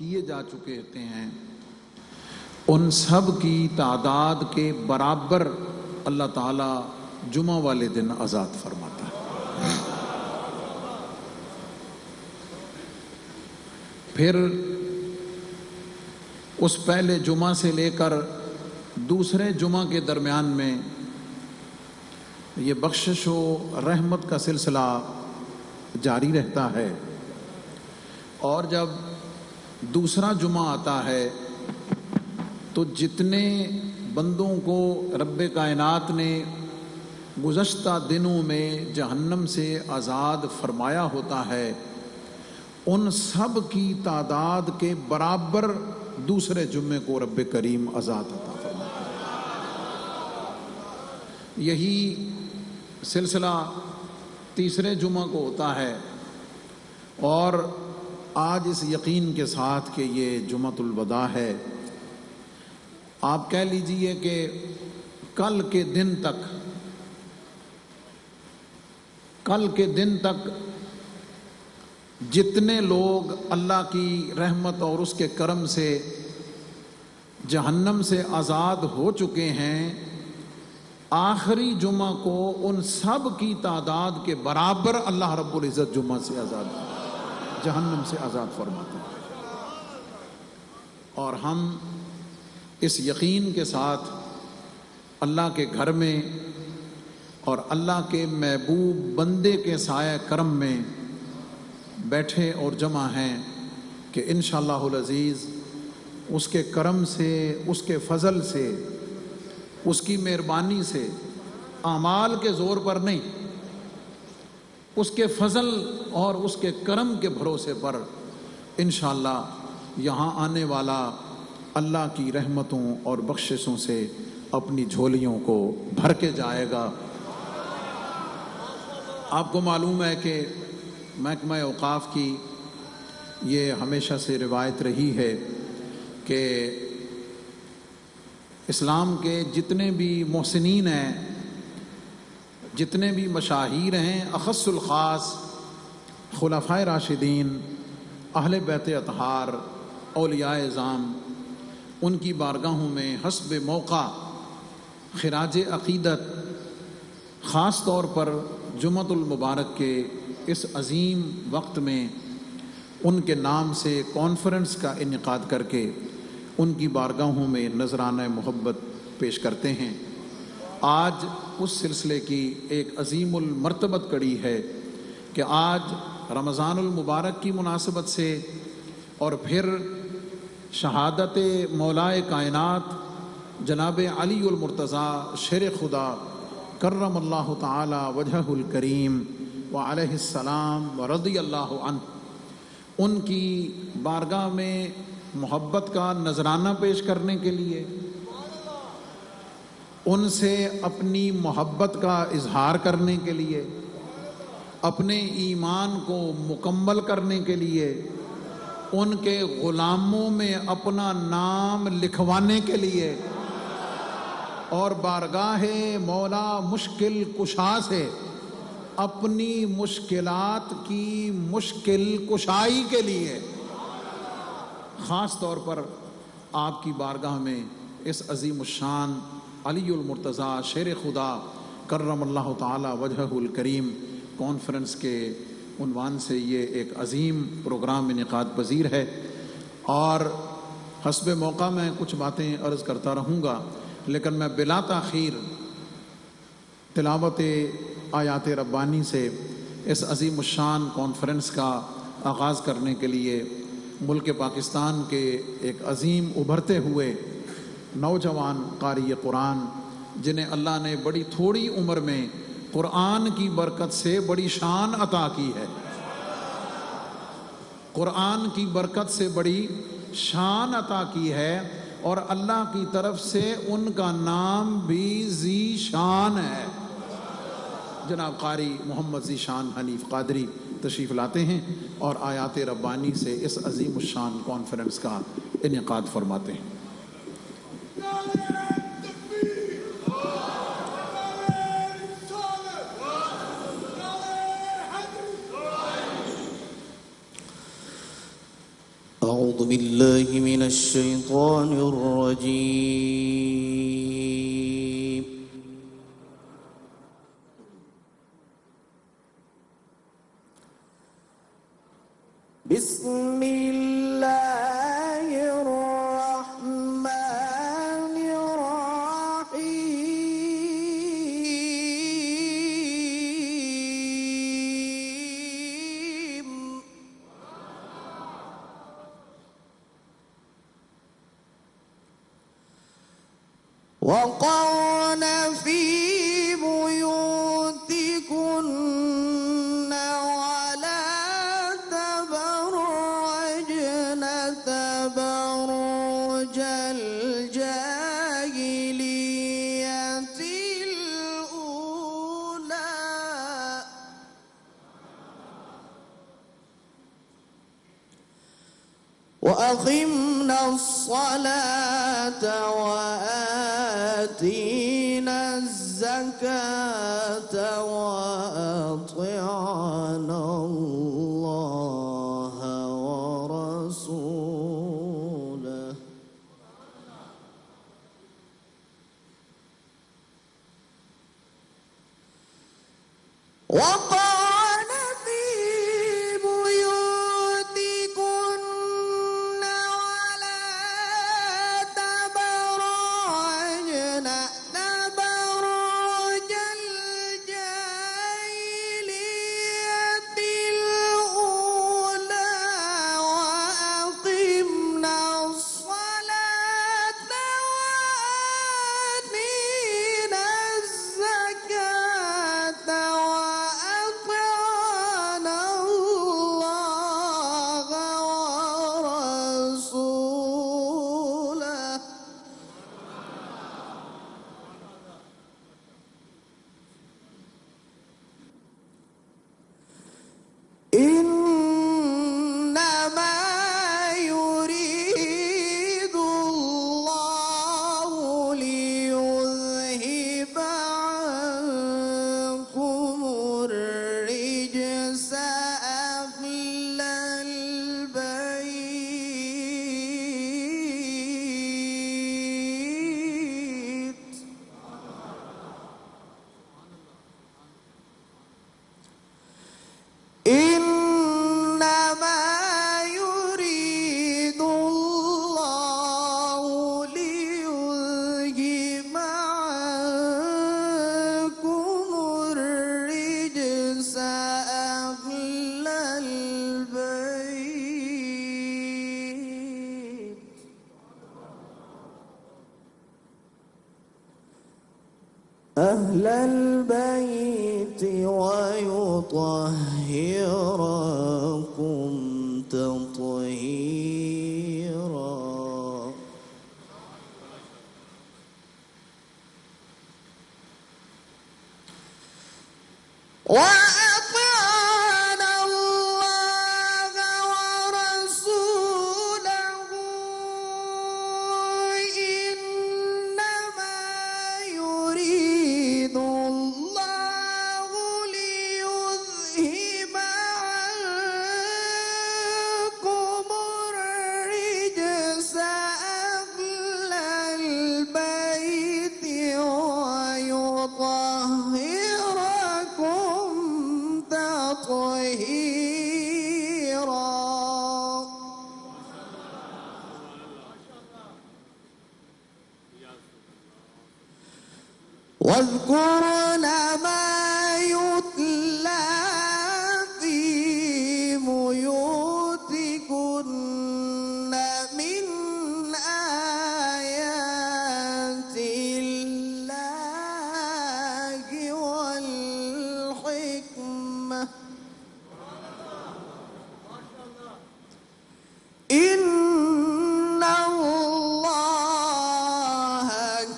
کیے جا چکے ہوتے ہیں ان سب کی تعداد کے برابر اللہ تعالیٰ جمعہ والے دن آزاد فرماتا ہے۔ پھر اس پہلے جمعہ سے لے کر دوسرے جمعہ کے درمیان میں یہ بخشش و رحمت کا سلسلہ جاری رہتا ہے، اور جب دوسرا جمعہ آتا ہے تو جتنے بندوں کو رب کائنات نے گزشتہ دنوں میں جہنم سے آزاد فرمایا ہوتا ہے ان سب کی تعداد کے برابر دوسرے جمعے کو رب کریم آزاد عطا فرماتا ہے۔ یہی سلسلہ تیسرے جمعہ کو ہوتا ہے، اور آج اس یقین کے ساتھ کہ یہ جمعۃ الوداع ہے، آپ کہہ لیجئے کہ کل کے دن تک جتنے لوگ اللہ کی رحمت اور اس کے کرم سے جہنم سے آزاد ہو چکے ہیں، آخری جمعہ کو ان سب کی تعداد کے برابر اللہ رب العزت جمعہ سے جہنم سے آزاد فرماتے ہیں۔ اور ہم اس یقین کے ساتھ اللہ کے گھر میں اور اللہ کے محبوب بندے کے سایہ کرم میں بیٹھے اور جمع ہیں کہ انشاءاللہ العزیز اس کے کرم سے، اس کے فضل سے، اس کی مہربانی سے، اعمال کے زور پر نہیں، اس کے فضل اور اس کے کرم کے بھروسے پر انشاءاللہ یہاں آنے والا اللہ کی رحمتوں اور بخششوں سے اپنی جھولیوں کو بھر کے جائے گا۔ آپ کو معلوم ہے کہ محکمہ اوقاف کی یہ ہمیشہ سے روایت رہی ہے کہ اسلام کے جتنے بھی محسنین ہیں، جتنے بھی مشاہیر ہیں، اخص الخاص خلفائے راشدین، اہل بیت اطہار، اولیاء اعظام، ان کی بارگاہوں میں حسب موقع خراج عقیدت، خاص طور پر جمعۃ المبارک کے اس عظیم وقت میں ان کے نام سے کانفرنس کا انعقاد کر کے ان کی بارگاہوں میں نذرانہ محبت پیش کرتے ہیں۔ آج اس سلسلے کی ایک عظیم المرتبت کڑی ہے کہ آج رمضان المبارک کی مناسبت سے اور پھر شہادت مولائے کائنات جناب علی المرتضیٰ شیر خدا کرم اللہ تعالی وجہہ الکریم وعلیہ السلام ورضی اللہ عنہ، ان کی بارگاہ میں محبت کا نذرانہ پیش کرنے کے لیے، ان سے اپنی محبت کا اظہار کرنے کے لیے، اپنے ایمان کو مکمل کرنے کے لیے، ان کے غلاموں میں اپنا نام لکھوانے کے لیے، اور بارگاہ مولا مشکل کشا سے اپنی مشکلات کی مشکل کشائی کے لیے خاص طور پر آپ کی بارگاہ میں اس عظیم الشان علی المرتضیٰ شیر خدا کرم اللہ تعالی وجہہ الکریم کانفرنس کے عنوان سے یہ ایک عظیم پروگرام انعقاد پذیر ہے، اور حسب موقع میں کچھ باتیں عرض کرتا رہوں گا، لیکن میں بلا تاخیر تلاوت آیات ربانی سے اس عظیم الشان کانفرنس کا آغاز کرنے کے لیے ملک پاکستان کے ایک عظیم ابھرتے ہوئے نوجوان قاری قرآن، جنہیں اللہ نے بڑی تھوڑی عمر میں قرآن کی برکت سے بڑی شان عطا کی ہے، قرآن کی برکت سے بڑی شان عطا کی ہے، اور اللہ کی طرف سے ان کا نام بھی ذی شان ہے۔ جناب قاری محمد ذی شان حنیف قادری تشریف لاتے ہیں اور آیات ربانی سے اس عظیم الشان کانفرنس کا انعقاد فرماتے ہیں۔ أعوذ بالله من الشيطان الرجيم. بسم الله الرحمن الرحيم. وقرن في بيوتكن ولا تبرجن تبرج الجاهلية الأولى وأقمنا الصلاة وآتينا الزكاة وأطعنا الله ورسوله وقال في بيوتكن ولا تبرجن تبرج الجاهلية الأولى وأقمنا الصلاة وآتينا الزكاة وأطعنا الله ورسوله إنما يريد الله ليذهب عنكم الرجس أهل البيت إنما يريد الله ليذهب عنكم الرجس أهل البيت ويطهركم تطهيرا. وأطعنا الله ورسوله إنما يريد الله ليذهب عنكم الرجس أهل البيت ويطهركم تطهيرا. واذكرن ما يتلى في بيوتكن من آيات الله والحكمة إن الله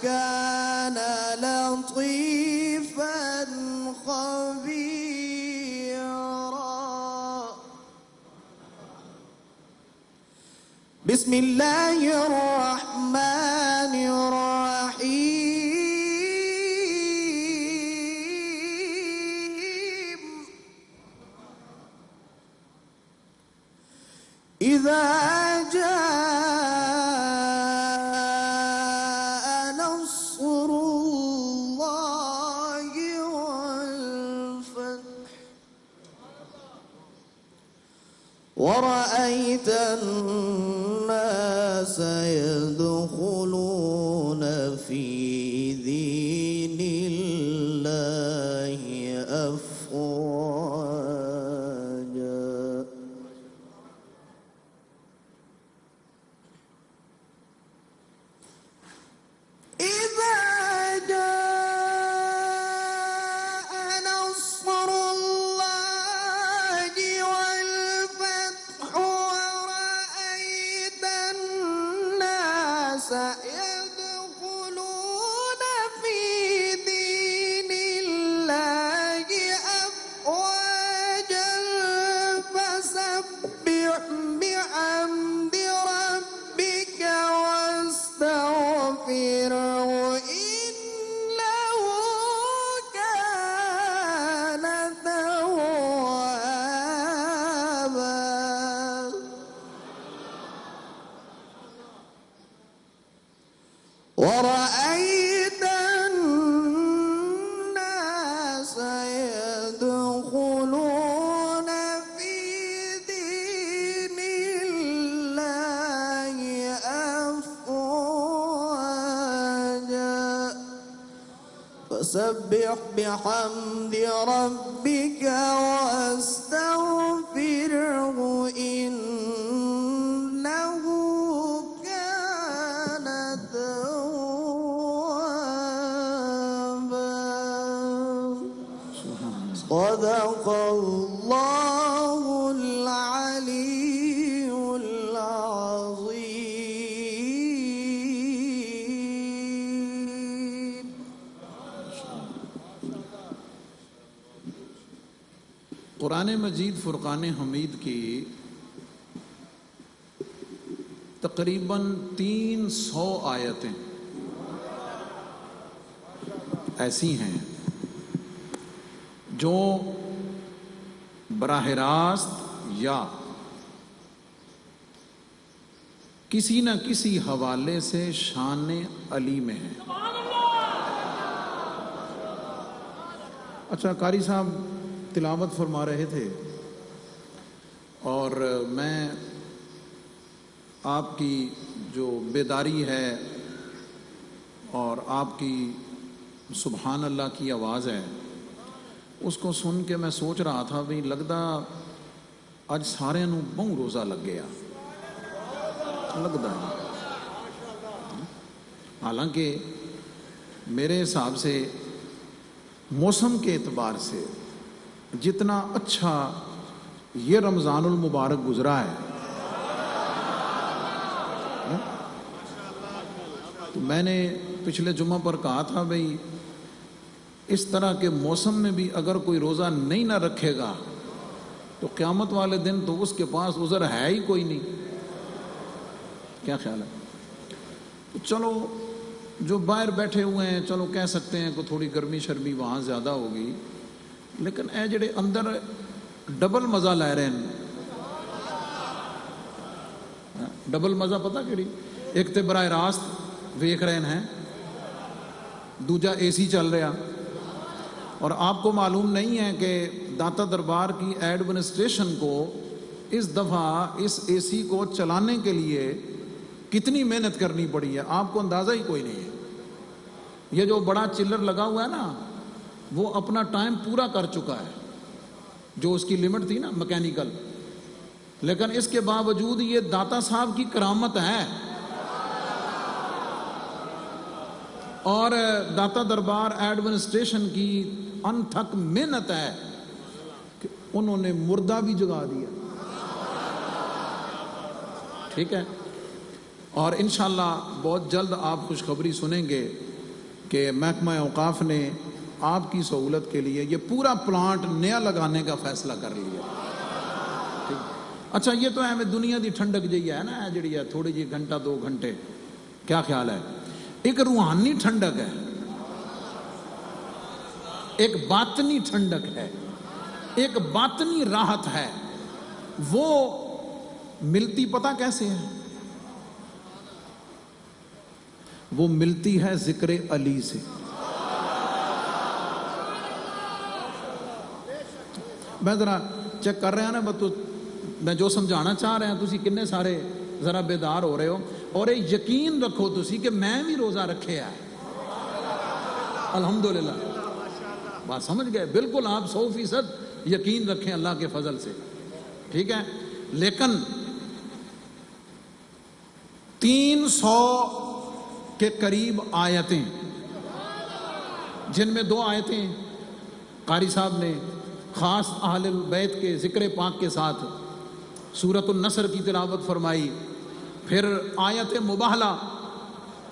كان لطيفا خبيرا. بسم الله الرحمن الرحيم. إذا الناس يدخلون في دين الله أفواجا إذا جاء نصر الله والفتح ورأيت الناس يدخلون في دين الله أفواجا فسبح بحمد ربك واستغفره إنه كان توابا ورأيت الناس يدخلون في دين الله أفواجا فسبح بحمد ربك واستغفره إنه كان توابا صدق الله العلي العظيم قرآن مجید فرقان حمید کی تقریباً 300 آیتیں ایسی ہیں جو براہ راست یا کسی نہ کسی حوالے سے شان علی میں ہیں. اچھا قاری صاحب تلاوت فرما رہے تھے اور میں آپ کی جو بیداری ہے اور آپ کی سبحان اللہ کی آواز ہے اس کو سن کے میں سوچ رہا تھا بھی لگتا اج سارے نو بہت روزہ لگ گیا لگتا ہے. حالانکہ میرے حساب سے موسم کے اعتبار سے جتنا اچھا یہ رمضان المبارک گزرا ہے تو میں نے پچھلے جمعہ پر کہا تھا بھئی اس طرح کے موسم میں بھی اگر کوئی روزہ نہیں نہ رکھے گا تو قیامت والے دن تو اس کے پاس عذر ہے ہی کوئی نہیں. کیا خیال ہے؟ تو چلو جو باہر بیٹھے ہوئے ہیں چلو کہہ سکتے ہیں کہ تھوڑی گرمی شرمی وہاں زیادہ ہوگی لیکن اے جڑے اندر ڈبل مزہ لے رہے ہیں ڈبل مزہ پتہ کیڑی ایک تے براہ راست ویکھ رہے ہیں دوجا اے سی چل رہا اور آپ کو معلوم نہیں ہے کہ داتا دربار کی ایڈمنسٹریشن کو اس دفعہ اس اے سی کو چلانے کے لیے کتنی محنت کرنی پڑی ہے آپ کو اندازہ ہی کوئی نہیں ہے. یہ جو بڑا چلر لگا ہوا ہے نا وہ اپنا ٹائم پورا کر چکا ہے جو اس کی لمٹ تھی نا مکینیکل لیکن اس کے باوجود یہ داتا صاحب کی کرامت ہے اور داتا دربار ایڈمنسٹریشن کی انتھک محنت ہے کہ انہوں نے مردہ بھی جگا دیا. ٹھیک ہے اور انشاءاللہ بہت جلد آپ خوشخبری سنیں گے کہ محکمہ اوقاف نے آپ کی سہولت کے لیے یہ پورا پلانٹ نیا لگانے کا فیصلہ کر لیا. اچھا یہ تو ہے دنیا دی ٹھنڈک جی ہے نا جڑی ہے تھوڑی جی گھنٹہ 2 گھنٹے کیا خیال ہے. ایک روحانی ٹھنڈک ہے ایک باطنی ٹھنڈک ہے ایک باطنی راحت ہے وہ ملتی پتہ کیسے ہے وہ ملتی ہے ذکر علی سے. میں ذرا چیک کر رہے ہیں نا بتو میں جو سمجھانا چاہ رہا تسی کنے سارے ذرا بیدار ہو رہے ہو، اور یہ یقین رکھو تسی کہ میں بھی روزہ رکھے ہے الحمدللہ، بات سمجھ گئے؟ بالکل آپ 100% یقین رکھیں اللہ کے فضل سے، ٹھیک ہے؟ لیکن 300 کے قریب آیتیں، جن میں 2 آیتیں قاری صاحب نے خاص اہل بیت کے ذکر پاک کے ساتھ سورۃ النصر کی تلاوت فرمائی، پھر آیت مباہلہ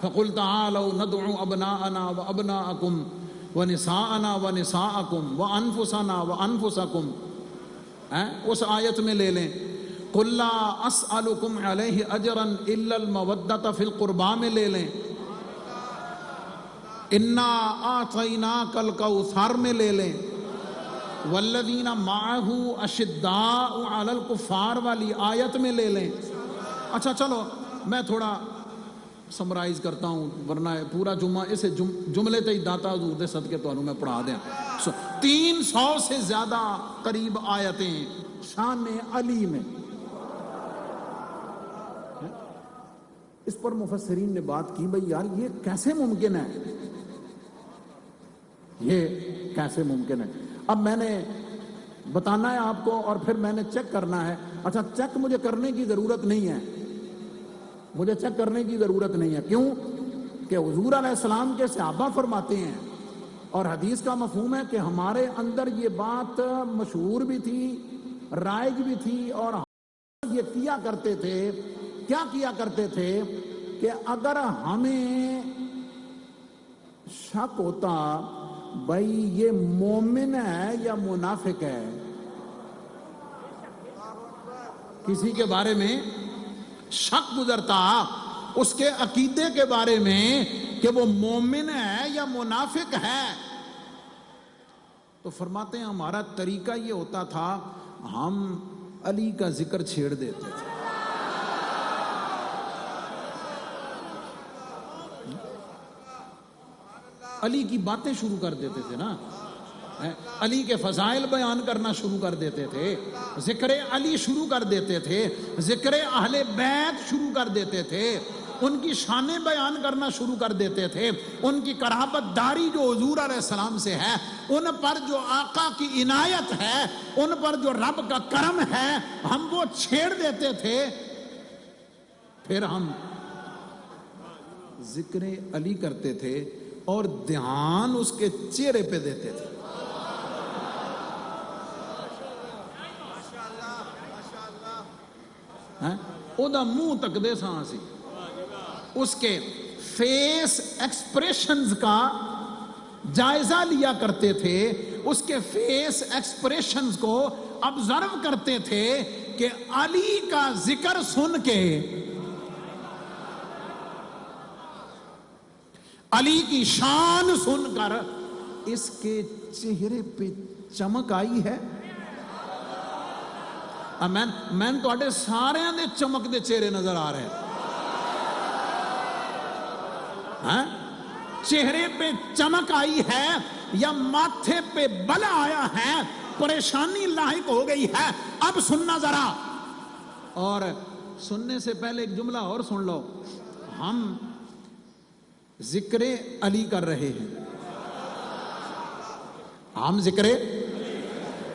فَقُلْ تَعَالَوْا نَدْعُ أَبْنَاءَنَا وَأَبْنَاءَكُمْ وَنِسَاءَنَا وَنِسَاءَكُمْ وَأَنفُسَنَا وَأَنفُسَكُمْ، اس آیت میں لے لیں قُلْ لَا أَسْأَلُكُمْ عَلَيْهِ أَجْرًا إِلَّا الْمَوَدَّةَ فِي الْقُرْبَى میں لے لیں، إِنَّا أَعْطَيْنَاكَ الْكَوْثَرَ میں لے لیں، وَالَّذِينَ مَعَهُ أَشِدَّاءُ عَلَى الْكُفَّارِ والی آیت میں لے لیں۔ اچھا چلو میں تھوڑا سمرائز کرتا ہوں، ورنہ پورا جمعہ اسے جملے تے ہی داتا حضور دے صدقے تو میں پڑھا دیں۔ 300 سے زیادہ قریب آیتیں شان علی میں۔ اس پر مفسرین نے بات کی بھئی یار یہ کیسے ممکن ہے، یہ کیسے ممکن ہے؟ اب میں نے بتانا ہے آپ کو اور پھر میں نے چیک کرنا ہے۔ اچھا چیک مجھے کرنے کی ضرورت نہیں ہے، مجھے چیک کرنے کی ضرورت نہیں ہے، کیوں کہ حضور علیہ السلام کے صحابہ فرماتے ہیں، اور حدیث کا مفہوم ہے کہ ہمارے اندر یہ بات مشہور بھی تھی، رائج بھی تھی، اور یہ کیا کرتے تھے، کیا کیا کرتے تھے کہ اگر ہمیں شک ہوتا بھائی یہ مومن ہے یا منافق ہے، کسی کے بارے میں شک گزرتا اس کے عقیدے کے بارے میں کہ وہ مومن ہے یا منافق ہے، تو فرماتے ہیں ہمارا طریقہ یہ ہوتا تھا ہم علی کا ذکر چھیڑ دیتے تھے۔ علی کی باتیں شروع کر دیتے تھے نا، علی کے فضائل بیان کرنا شروع کر دیتے تھے، ذکر علی شروع کر دیتے تھے، ذکر اہل بیت شروع کر دیتے تھے، ان کی شانیں بیان کرنا شروع کر دیتے تھے، ان کی قرابت داری جو حضور علیہ السلام سے ہے، ان پر جو آقا کی عنایت ہے، ان پر جو رب کا کرم ہے، ہم وہ چھیڑ دیتے تھے، پھر ہم ذکر علی کرتے تھے اور دھیان اس کے چہرے پہ دیتے تھے۔ او دا منہ تک دے ساں سی، اس کے فیس ایکسپریشنز کا جائزہ لیا کرتے تھے، اس کے فیس ایکسپریشنز کو آبزرو کرتے تھے کہ علی کا ذکر سن کے، علی کی شان سن کر اس کے چہرے پہ چمک آئی ہے۔ میں تو سارے دے چمک دے چہرے نظر آ رہے ہیں، چہرے پہ چمک آئی ہے یا ماتھے پہ بلا آیا ہے، پریشانی لاحق ہو گئی ہے۔ اب سننا ذرا، اور سننے سے پہلے ایک جملہ اور سن لو، ہم ذکر علی کر رہے ہیں، ہم ذکر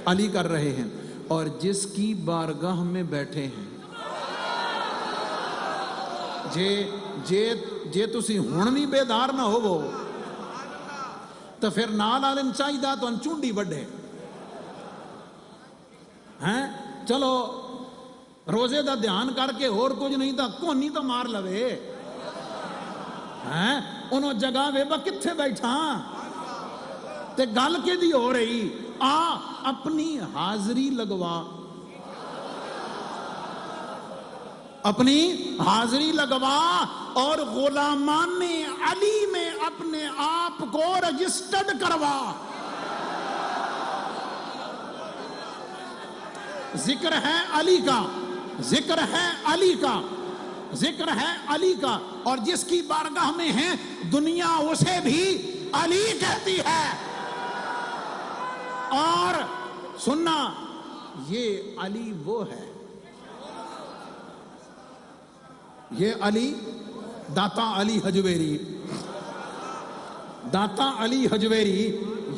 علی کر رہے ہیں، اور جس کی بارگاہ میں بیٹھے ہیں، جے تسی ہن بھی بیدار نہ ہو تو پھر نال عالم چاہیے تو چونڈی وڈے ہیں، چلو روزے دا دھیان کر کے اور کچھ نہیں تو کونی تو مار لوے ہیں، انہوں جگہ وے با کتھے بیٹھا تے گل کے دی ہو رہی، آ اپنی حاضری لگوا، اپنی حاضری لگوا، اور غلامان علی میں اپنے آپ کو رجسٹرڈ کروا۔ ذکر ہے علی کا، ذکر ہے علی کا، ذکر ہے علی کا، اور جس کی بارگاہ میں ہے دنیا اسے بھی علی کہتی ہے۔ اور سننا، یہ علی وہ ہے یہ علی داتا علی حجویری، داتا علی حجویری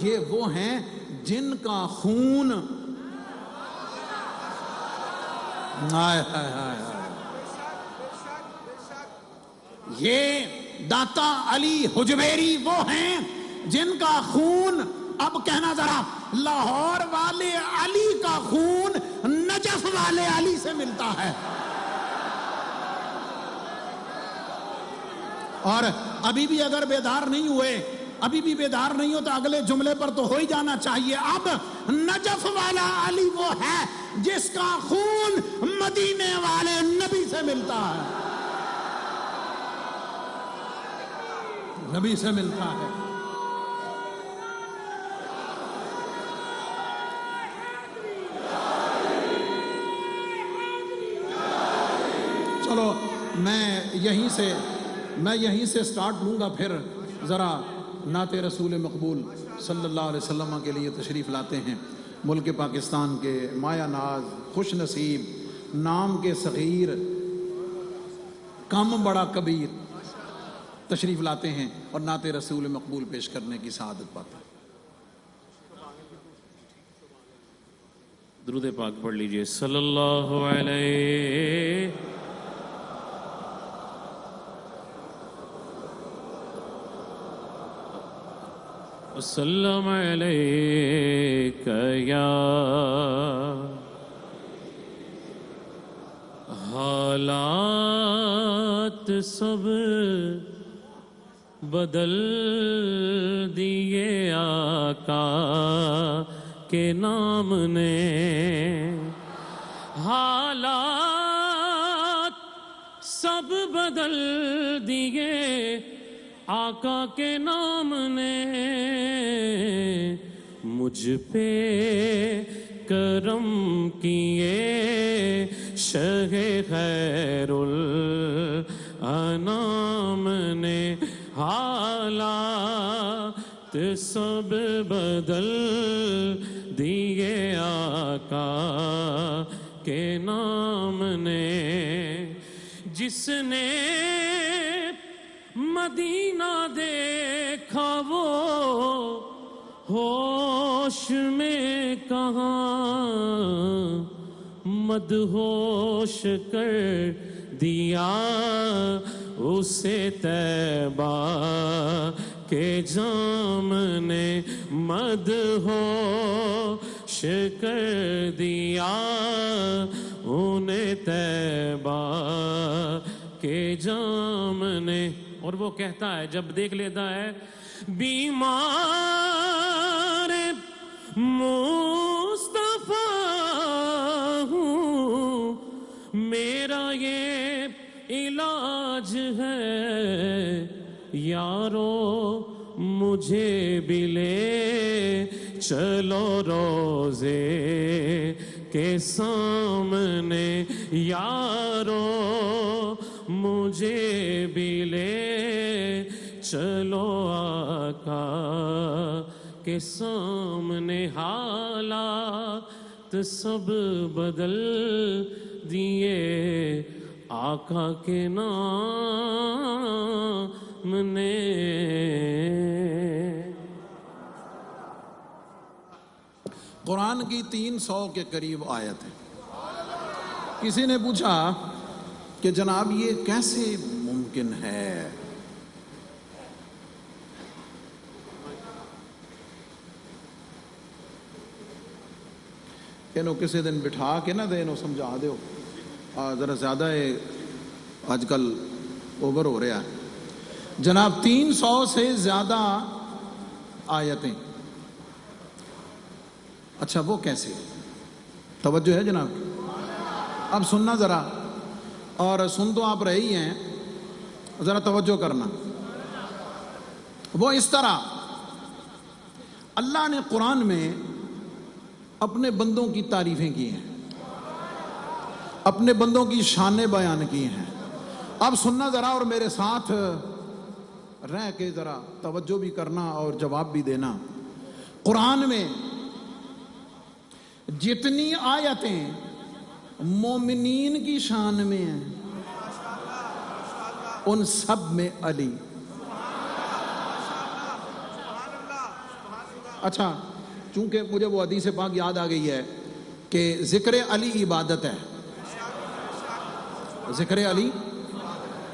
یہ وہ ہیں جن کا خون ہائے ہائے ہائے ہائے، یہ داتا علی حجویری وہ ہیں جن کا خون، اب کہنا ذرا، لاہور والے علی کا خون نجف والے علی سے ملتا ہے۔ اور ابھی بھی اگر بیدار نہیں ہوئے، ابھی بھی بیدار نہیں ہو تو اگلے جملے پر تو ہو ہی جانا چاہیے۔ اب نجف والا علی وہ ہے جس کا خون مدینے والے نبی سے ملتا ہے، نبی سے ملتا ہے۔ چلو میں یہیں سے سٹارٹ لوں گا، پھر ذرا نعت رسول مقبول صلی اللہ علیہ وسلم کے لیے تشریف لاتے ہیں ملک پاکستان کے مایہ ناز، خوش نصیب، نام کے صغیر، کم بڑا کبیر، تشریف لاتے ہیں اور نعت رسول مقبول پیش کرنے کی سعادت پاتے ہیں۔ درود پاک پڑھ لیجئے، صلی اللہ علیہ وسلم علیک یا حالات سب بدل دیے آقا کے نام نے، حالات سب بدل دیے آقا کے نام نے، مجھ پہ کرم کیے شہ خیر الانام نے، حالات سب بدل دیے آقا کے نام نے، جس نے مدینہ دیکھا وہ ہوش میں کہاں، مدہوش کر دیا اسے طیبہ کے جام نے، مدہوش کر دیا انہیں طیبہ کے جام نے۔ اور وہ کہتا ہے جب دیکھ لیتا ہے، بیمار مصطفیٰ ہوں، میرا یہ علاج ہے، یارو مجھے بھی لے چلو روزے کے سامنے، یارو مجھے بھی لے چلو آقا کے سامنے، حالات سب بدل دیے آقا کے نام نے۔ قرآن کی 300 کے قریب آیت ہے۔ کسی نے پوچھا کہ جناب یہ کیسے ممکن ہے؟ انہوں کسی دن بٹھا کے نہ دے انہوں سمجھا دے ذرا زیادہ آج کل اوور ہو رہا ہے جناب۔ 300 سے زیادہ آیتیں، اچھا وہ کیسے؟ توجہ ہے جناب؟ اب سننا ذرا، اور سن تو آپ رہے ہی ہیں، ذرا توجہ کرنا۔ وہ اس طرح اللہ نے قرآن میں اپنے بندوں کی تعریفیں کی ہیں، اپنے بندوں کی شانیں بیان کی ہیں۔ اب سننا ذرا اور میرے ساتھ رہ کے ذرا توجہ بھی کرنا اور جواب بھی دینا۔ قرآن میں جتنی آیتیں مومنین کی شان میں ہیں، ان سب میں علی. اچھا چونکہ مجھے وہ حدیث پاک یاد آ گئی ہے کہ ذکر علی عبادت ہے. ذکر علی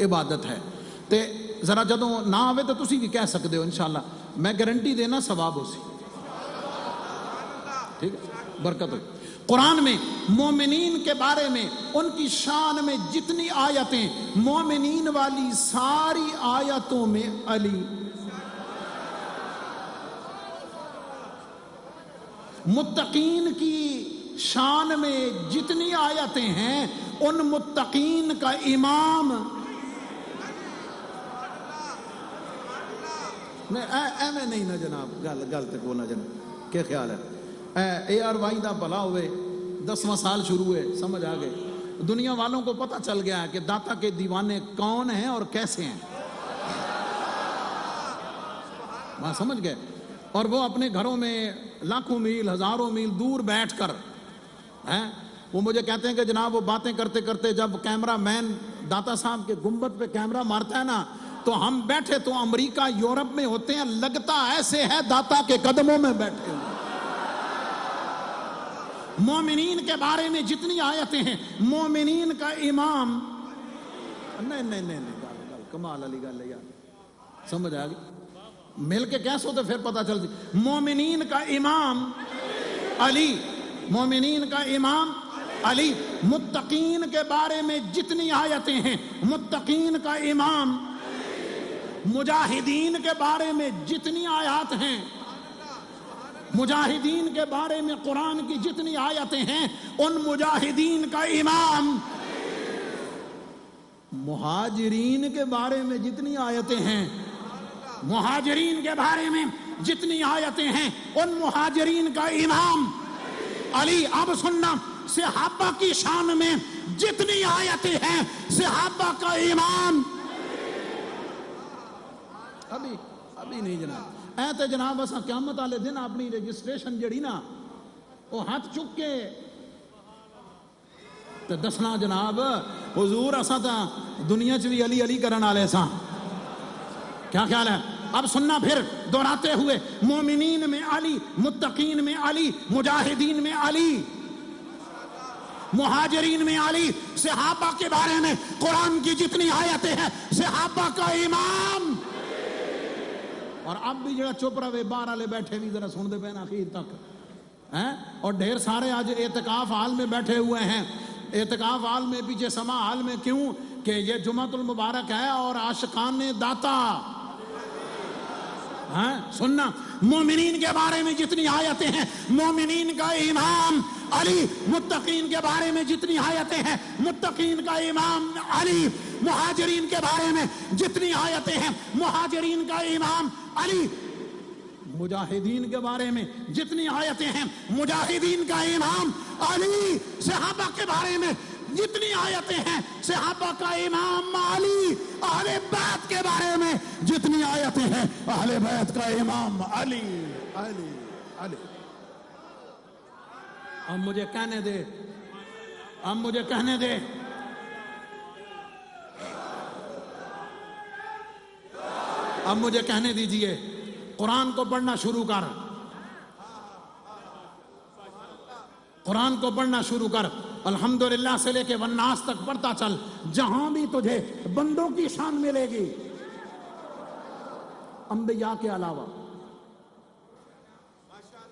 عبادت ہے. تے ذرا جدوں نہ آوے تو تسی بھی کہہ سکتے ہو انشاءاللہ. میں گارنٹی دینا ثواب ہو سی. ٹھیک ہے, برکت ہو. قرآن میں مومنین کے بارے میں ان کی شان میں جتنی آیتیں, مومنین والی ساری آیتوں میں علی. متقین کی شان میں جتنی آیتیں ہیں ان متقین کا امام. ایویں نہیں نا جناب, گل تے کو نہ جناب, کیا خیال ہے؟ اے آر وائی دا بھلا ہوئے, 10واں سال شروع ہوئے, سمجھ آ گئے. دنیا والوں کو پتہ چل گیا ہے کہ داتا کے دیوانے کون ہیں اور کیسے ہیں. وہاں سمجھ گئے. اور وہ اپنے گھروں میں لاکھوں میل ہزاروں میل دور بیٹھ کر وہ مجھے کہتے ہیں کہ جناب وہ باتیں کرتے کرتے جب کیمرہ مین داتا صاحب کے گنبد پہ کیمرہ مارتا ہے نا تو ہم بیٹھے تو امریکہ یورپ میں ہوتے ہیں, لگتا ایسے ہے داتا کے قدموں میں بیٹھے ہوئے. مومنین کے بارے میں جتنی آیتیں ہیں, مومنین کا امام. نہیں کمال علی گل ہے یار, سمجھ آ گئی. مل کے کیسے تو پھر پتہ چلتی. مومنین کا امام علی, مومنین کا امام علی. متقین کے بارے میں جتنی آیتیں ہیں, متقین کا امام. مجاہدین کے بارے میں جتنی آیات ہیں, مجاہدین کے بارے میں قرآن کی جتنی آیتیں ہیں, ان مجاہدین کا امام. مہاجرین کے بارے میں جتنی آیتیں ہیں, مہاجرین کے بارے میں جتنی آیتیں ہیں, ان مہاجرین کا امام علی. اب سننا, صحابہ کی شان میں جتنی آیتیں ہیں, صحابہ کا امام. ابھی نہیں جناب, اے تے جناب اسا قیامت والے دن اپنی رجسٹریشن جڑی نا وہ ہاتھ چک کے تے دسنا جناب حضور اسا تا دنیا چ بھی علی علی کرن والے ساں. کیا خیال ہے؟ اب سننا پھر دہراتے ہوئے, مومنین میں علی, متقین میں علی, مجاہدین میں علی, مہاجرین میں علی. صحابہ کے بارے میں قرآن کی جتنی آیتیں ہیں, صحابہ کا امام. اور اب بھی جڑا چپ رہے باہر والے بیٹھے بھی ذرا سن دے پے آخر تک اور ڈھیر سارے آج اعتکاف حال میں بیٹھے ہوئے ہیں. اعتکاف حال میں, پیچھے سما حال میں, کیوں کہ یہ جمعۃ المبارک ہے اور عاشقان داتا. سننا, مومنین کے بارے میں جتنی آیتیں ہیں, مومنین کا امام علی. متقین کے بارے میں جتنی آیتیں ہیں, متقین کا امام علی. مہاجرین کے بارے میں جتنی آیتیں ہیں, مہاجرین کا امام علی. مجاہدین کے بارے میں جتنی آیتیں ہیں, مجاہدین کا امام علی. صحابہ کے بارے میں جتنی آیتیں ہیں, صحابہ کا امام علی. اہل بیت کے بارے میں جتنی آیتیں ہیں, اہل بیت کا امام علی. علی علی. اب مجھے کہنے دے, اب مجھے کہنے دے, اب مجھے کہنے دیجئے, قرآن کو پڑھنا شروع کر, قرآن کو پڑھنا شروع کر. الحمدللہ سے لے کے والناس تک پڑھتا چل, جہاں بھی تجھے بندوں کی شان ملے گی انبیاء کے علاوہ.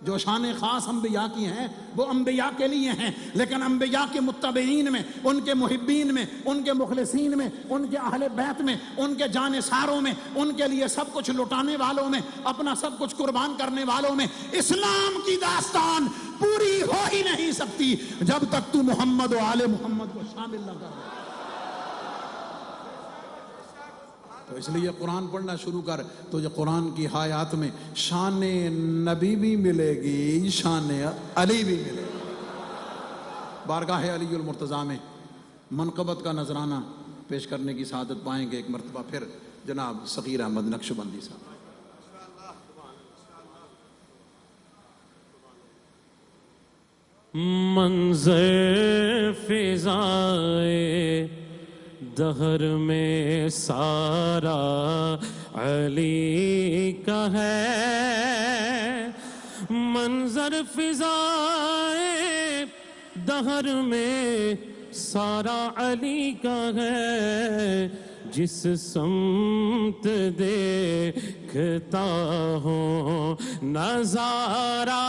جو شان خاص انبیاء کی ہیں وہ انبیاء کے لیے ہیں, لیکن انبیاء کے متبعین میں, ان کے محبین میں, ان کے مخلصین میں, ان کے اہل بیت میں, ان کے جانثاروں میں, ان کے لیے سب کچھ لٹانے والوں میں, اپنا سب کچھ قربان کرنے والوں میں, اسلام کی داستان پوری ہو ہی نہیں سکتی جب تک تو محمد و آل محمد کو شامل نہ کر. تو اس لیے قرآن پڑھنا شروع کر, تو یہ قرآن کی آیات میں شان نبی بھی ملے گی, شان علی بھی ملے گی. بارگاہ علی المرتضیٰ میں منقبت کا نذرانہ پیش کرنے کی سعادت پائیں گے ایک مرتبہ پھر جناب صغیر احمد نقشبندی صاحب. منظر فضائے دہر میں سارا علی کا ہے، منظر فضائے دہر میں سارا علی کا ہے، جس سمت دیکھتا ہوں نظارہ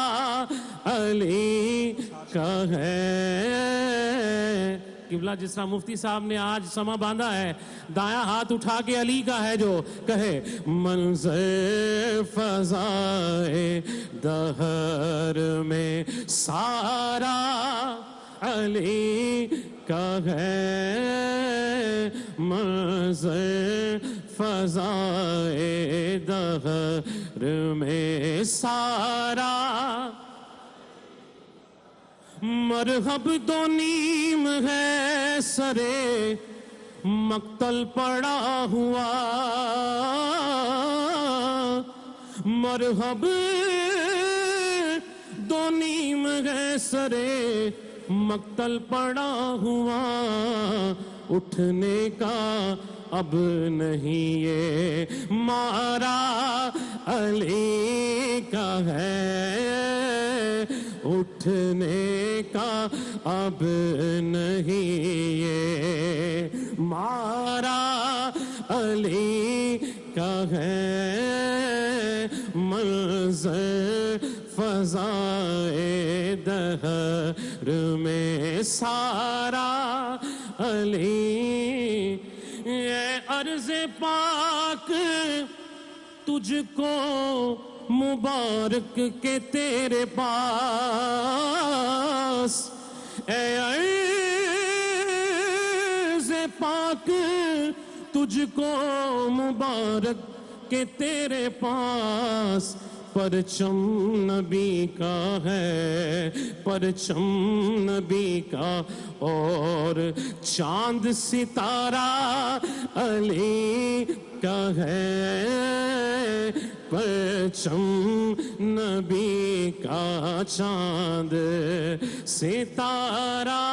علی کا ہے۔ قبلہ جس طرح مفتی صاحب نے آج سما باندھا ہے، دایاں ہاتھ اٹھا کے علی کا ہے جو کہے منظر فضائے دہر میں سارا علی کا ہے، منظر فضائے دہر میں سارا، مرحب دو نیم ہے سرے مقتل پڑا ہوا، مرحب دو نیم ہے سرے مقتل پڑا ہوا، اٹھنے کا اب نہیں یہ مارا علی کا ہے، اٹھنے کا اب نہیں یہ مارا علی کا ہے، منظر فضائے دہر میں سارا علی، یہ عرض پاک تجھ کو مبارک کے تیرے پاس، اے عرض پاک تجھ کو مبارک کے تیرے پاس، پرچم نبی کا ہے، پرچم نبی کا، اور چاند ستارہ علی کا ہے، پرچم نبی کا، چاند ستارہ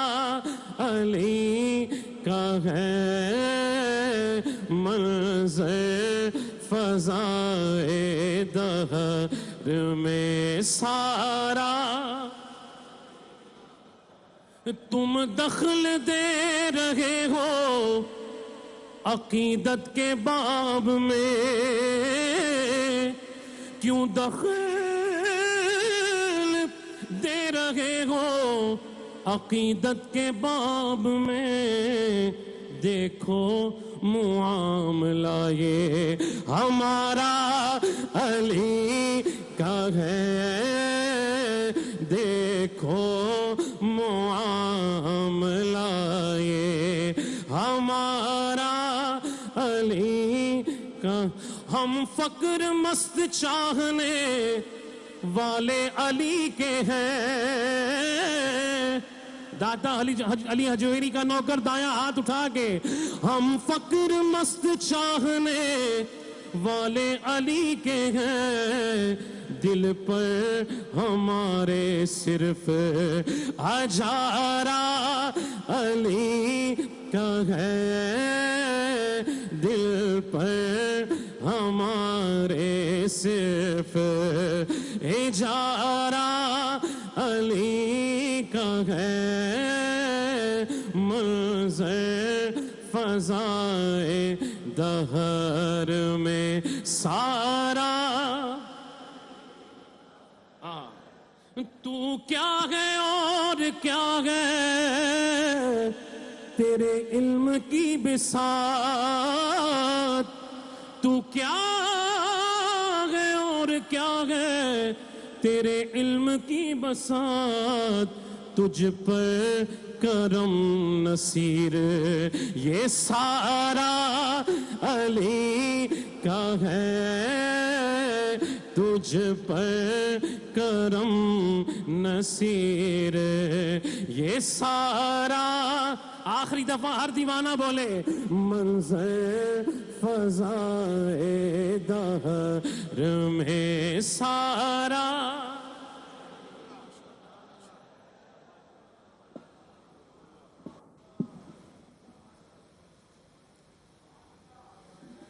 علی کا ہے، منظر فضائے دہر میں سارا، تم دخل دے رہے ہو عقیدت کے باب میں، کیوں دخل دے رہے ہو عقیدت کے باب میں، دیکھو معاملہ یہ ہمارا علی کا ہے، دیکھو معاملہ یہ ہمارا علی کا، ہم فقر مست چاہنے والے علی کے ہیں، دادا علی حجویری کا نوکر دایاں ہاتھ اٹھا کے، ہم فقر مست چاہنے والے علی کے ہیں، دل پر ہمارے صرف ہزارہ علی کا ہے، دل پر ہمارے صرف ہزارہ علی کا ہے، منظر فضائے دہر میں سارا، تو کیا ہے اور کیا ہے تیرے علم کی بساط، تو کیا ہے اور کیا ہے تیرے علم کی بساط، تجھ پر کرم نصیر یہ سارا علی کا ہے، تجھ پر کرم نصیر یہ سارا، آخری دفعہ ہر دیوانہ بولے منظر فضائے دہر میں سارا،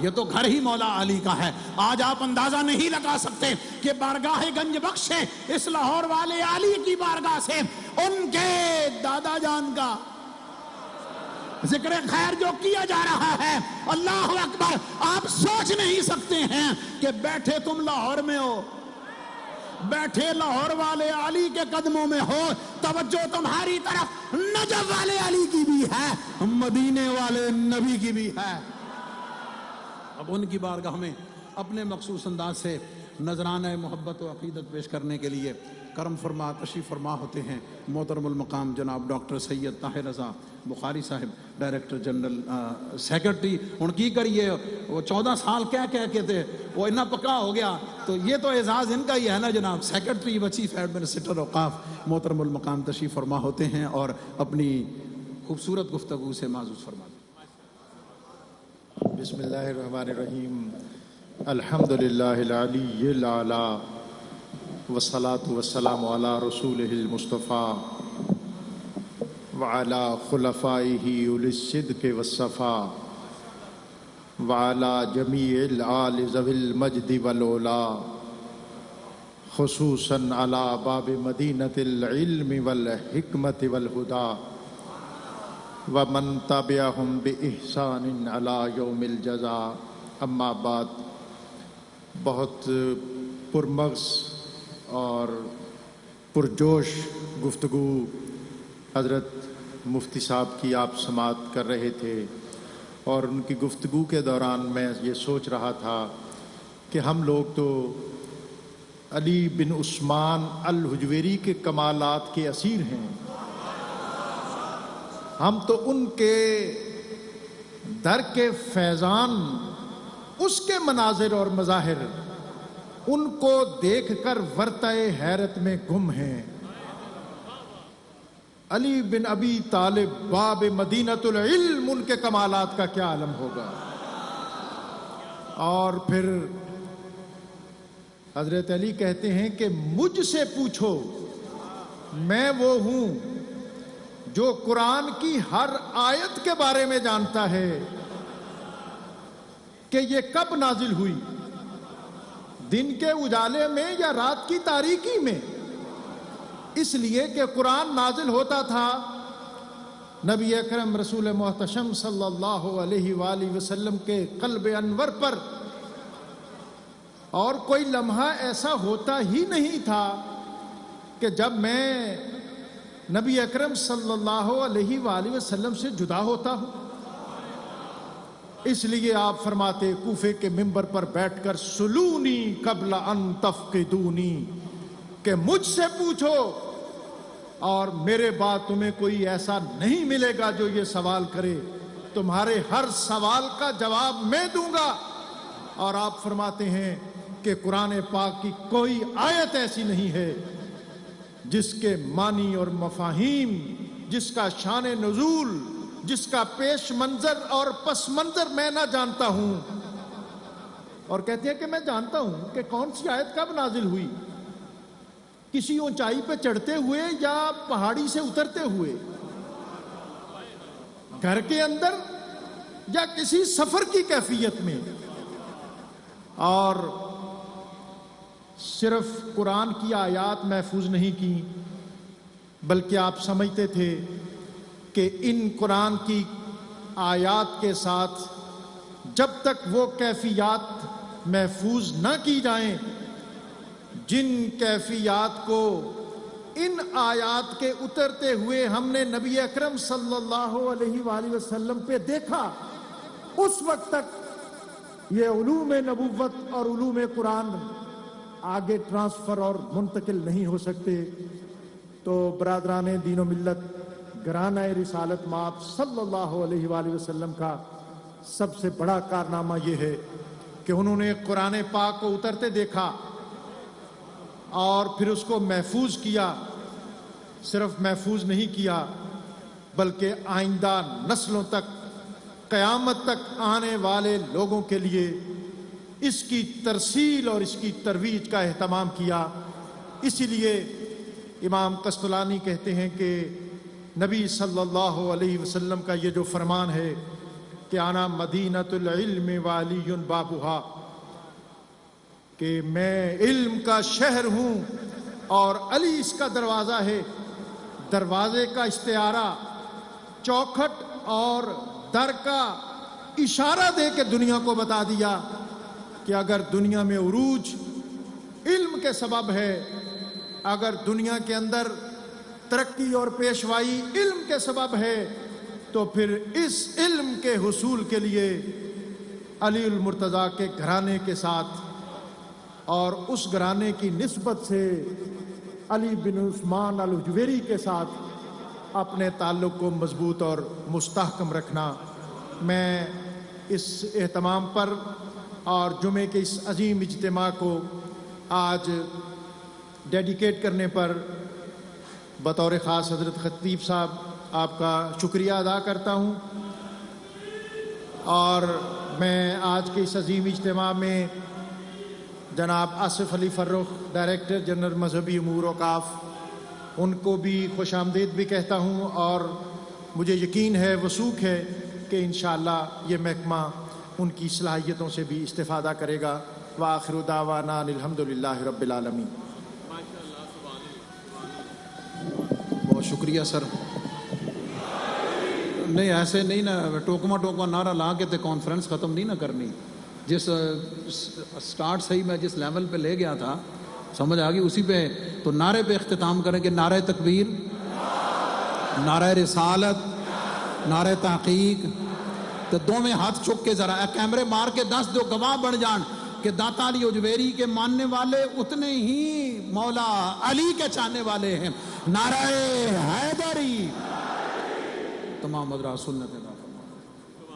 یہ تو گھر ہی مولا علی کا ہے. آج آپ اندازہ نہیں لگا سکتے کہ بارگاہ گنج بخش اس لاہور والے علی کی بارگاہ سے ان کے دادا جان کا ذکر خیر جو کیا جا رہا ہے. اللہ اکبر. آپ سوچ نہیں سکتے ہیں کہ بیٹھے تم لاہور میں ہو, بیٹھے لاہور والے علی کے قدموں میں ہو, توجہ تمہاری طرف نجف والے علی کی بھی ہے, مدینے والے نبی کی بھی ہے. اب ان کی بارگاہ میں اپنے مخصوص انداز سے نذرانہ محبت و عقیدت پیش کرنے کے لیے کرم فرما تشریف فرما ہوتے ہیں محترم المقام جناب ڈاکٹر سید طاہر رضا بخاری صاحب, ڈائریکٹر جنرل سیکرٹری. ان کی کریے وہ 14 سال کہہ کے تھے, وہ اتنا پکا ہو گیا, تو یہ تو اعزاز ان کا ہی ہے نا جناب. سیکرٹری و چیف ایڈمنسٹریٹر اوقاف محترم المقام تشریف فرما ہوتے ہیں اور اپنی خوبصورت گفتگو سے معزوز فرما دیں. بسم اللہ الرحمن الرحیم. الحمدللہ العلی الاعلی والصلاة والسلام علی رسولہ المصطفیٰ وعلی خلفائہ اولی الصدق والصفا وعلی جمیع الآل ذوی المجد والعلا خصوصاً علی باب مدینۃ العلم والحکمت والہدی ومن تبعہم بإحسان علی یوم الجزاء. اما بعد. بہت پرمغز اور پرجوش گفتگو حضرت مفتی صاحب کی آپ سماعت کر رہے تھے, اور ان کی گفتگو کے دوران میں یہ سوچ رہا تھا کہ ہم لوگ تو علی بن عثمان الحجویری کے کمالات کے اسیر ہیں. ہم تو ان کے در کے فیضان, اس کے مناظر اور مظاہر, ان کو دیکھ کر ورطۂ حیرت میں گم ہیں. علی بن ابی طالب باب مدینۃ العلم, ان کے کمالات کا کیا عالم ہوگا. اور پھر حضرت علی کہتے ہیں کہ مجھ سے پوچھو, میں وہ ہوں جو قرآن کی ہر آیت کے بارے میں جانتا ہے کہ یہ کب نازل ہوئی, دن کے اجالے میں یا رات کی تاریکی میں. اس لیے کہ قرآن نازل ہوتا تھا نبی اکرم رسول محتشم صلی اللہ علیہ وآلہ وسلم کے قلب انور پر, اور کوئی لمحہ ایسا ہوتا ہی نہیں تھا کہ جب میں نبی اکرم صلی اللہ علیہ وآلہ وسلم سے جدا ہوتا ہوں. اس لیے آپ فرماتے کوفے کے منبر پر بیٹھ کر سلونی قبل ان تفقدونی, کہ مجھ سے پوچھو اور میرے بعد تمہیں کوئی ایسا نہیں ملے گا جو یہ سوال کرے, تمہارے ہر سوال کا جواب میں دوں گا. اور آپ فرماتے ہیں کہ قرآن پاک کی کوئی آیت ایسی نہیں ہے جس کے معنی اور مفاہیم, جس کا شان نزول, جس کا پیش منظر اور پس منظر میں نہ جانتا ہوں. اور کہتے ہیں کہ میں جانتا ہوں کہ کون سی آیت کب نازل ہوئی, کسی اونچائی پہ چڑھتے ہوئے یا پہاڑی سے اترتے ہوئے, گھر کے اندر یا کسی سفر کی کیفیت میں. اور صرف قرآن کی آیات محفوظ نہیں کی, بلکہ آپ سمجھتے تھے کہ ان قرآن کی آیات کے ساتھ جب تک وہ کیفیات محفوظ نہ کی جائیں جن کیفیات کو ان آیات کے اترتے ہوئے ہم نے نبی اکرم صلی اللہ علیہ وآلہ وسلم پہ دیکھا, اس وقت تک یہ علوم نبوت اور علوم قرآن آگے ٹرانسفر اور منتقل نہیں ہو سکتے. تو برادران دین و ملت, گرانہ رسالت مآب صلی اللہ علیہ وآلہ وسلم کا سب سے بڑا کارنامہ یہ ہے کہ انہوں نے قرآن پاک کو اترتے دیکھا اور پھر اس کو محفوظ کیا. صرف محفوظ نہیں کیا بلکہ آئندہ نسلوں تک, قیامت تک آنے والے لوگوں کے لیے اس کی ترسیل اور اس کی ترویج کا اہتمام کیا. اسی لیے امام قسطلانی کہتے ہیں کہ نبی صلی اللہ علیہ وسلم کا یہ جو فرمان ہے کہ آنا مدینۃ العلم والی بابھا، کہ میں علم کا شہر ہوں اور علی اس کا دروازہ ہے۔ دروازے کا استعارہ چوکھٹ اور در کا اشارہ دے کے دنیا کو بتا دیا کہ اگر دنیا میں عروج علم کے سبب ہے، اگر دنیا کے اندر ترقی اور پیشوائی علم کے سبب ہے، تو پھر اس علم کے حصول کے لیے علی المرتضیٰ کے گھرانے کے ساتھ اور اس گھرانے کی نسبت سے علی بن عثمان الحجویری کے ساتھ اپنے تعلق کو مضبوط اور مستحکم رکھنا۔ میں اس اہتمام پر اور جمعے کے اس عظیم اجتماع کو آج ڈیڈیکیٹ کرنے پر بطور خاص حضرت خطیب صاحب آپ کا شکریہ ادا کرتا ہوں، اور میں آج کے اس عظیم اجتماع میں جناب آصف علی فرخ ڈائریکٹر جنرل مذہبی امور اوقاف، ان کو بھی خوش آمدید بھی کہتا ہوں، اور مجھے یقین ہے، وثوق ہے کہ انشاءاللہ یہ محکمہ ان کی صلاحیتوں سے بھی استفادہ کرے گا۔ وآخر دعوانا الحمدللہ رب العالمین۔ بہت شکریہ سر۔ نہیں ایسے نہیں نا ٹوکما نعرہ لا کے تے کانفرنس ختم نہیں نہ کرنی۔ جس سٹارٹ صحیح میں جس لیول پہ لے گیا تھا سمجھ آ گئی، اسی پہ تو نعرے پہ اختتام کریں کہ نعرہ تکبیر، نعرہ رسالت، نعرہ تحقیق۔ تو دو میں ہاتھ چک کے ذرا کیمرے مار کے 10 جو گواہ بن جان کہ داتا علی حجویری کے ماننے والے اتنے ہی مولا علی کے چاہنے والے ہیں۔ نعرہ حیدری۔ تمام حضرات سنت